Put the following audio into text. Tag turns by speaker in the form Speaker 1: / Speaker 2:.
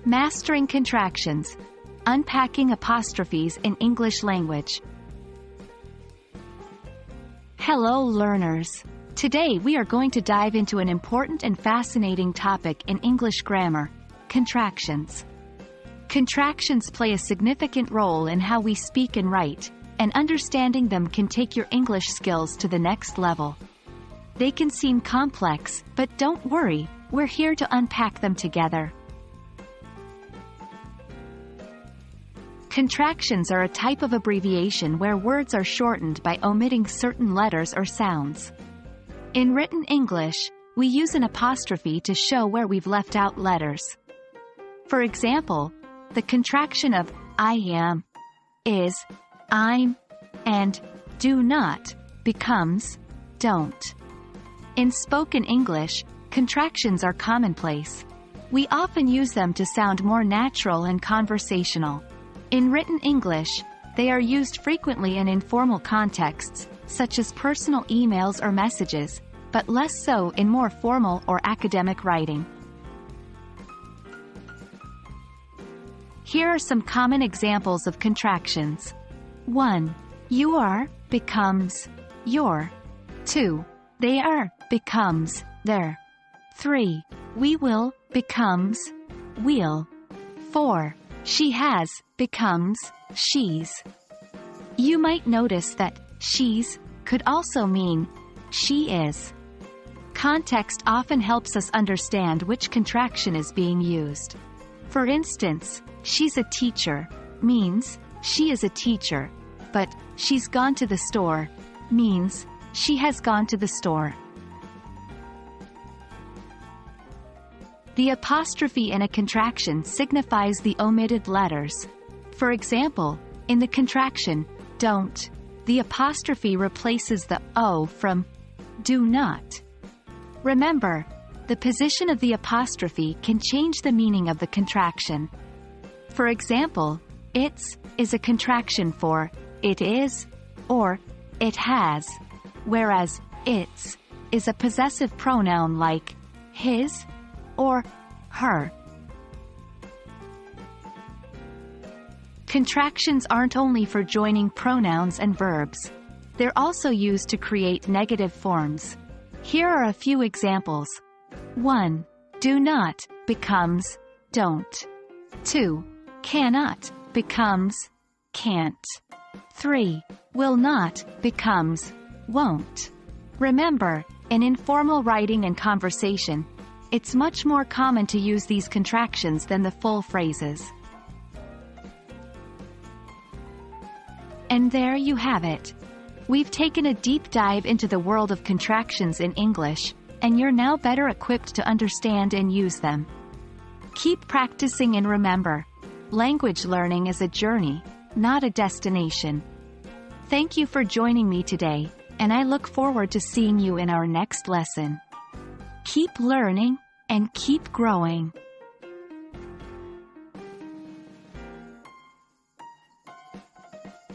Speaker 1: Mastering Contractions. Unpacking Apostrophes in English Language. Hello learners! Today we are going to dive into an important and fascinating topic in English grammar: contractions. Contractions play a significant role in how we speak and write, and understanding them can take your English skills to the next level. They can seem complex, but don't worry, we're here to unpack them together. Contractions are a type of abbreviation where words are shortened by omitting certain letters or sounds. In written English, we use an apostrophe to show where we've left out letters. For example, the contraction of I am, is, I'm, and do not becomes don't. In spoken English, contractions are commonplace. We often use them to sound more natural and conversational. In written English, they are used frequently in informal contexts, such as personal emails or messages, but less so in more formal or academic writing. Here are some common examples of contractions. 1. You are becomes your. 2. They are becomes their. 3. We will becomes we'll. 4. She has becomes she's. You might notice that she's could also mean she is. Context often helps us understand which contraction is being used. For instance, she's a teacher means she is a teacher, but she's gone to the store means she has gone to the store. The apostrophe in a contraction signifies the omitted letters. For example, in the contraction, don't, the apostrophe replaces the O from do not. Remember, the position of the apostrophe can change the meaning of the contraction. For example, it's is a contraction for it is or it has, whereas its is a possessive pronoun like his or her. Contractions aren't only for joining pronouns and verbs. They're also used to create negative forms. Here are a few examples. 1. Do not becomes don't. 2. Cannot becomes can't. 3. Will not becomes won't. Remember, in informal writing and conversation, it's much more common to use these contractions than the full phrases. And there you have it. We've taken a deep dive into the world of contractions in English, and you're now better equipped to understand and use them. Keep practicing and remember, language learning is a journey, not a destination. Thank you for joining me today, and I look forward to seeing you in our next lesson. Keep learning and keep growing.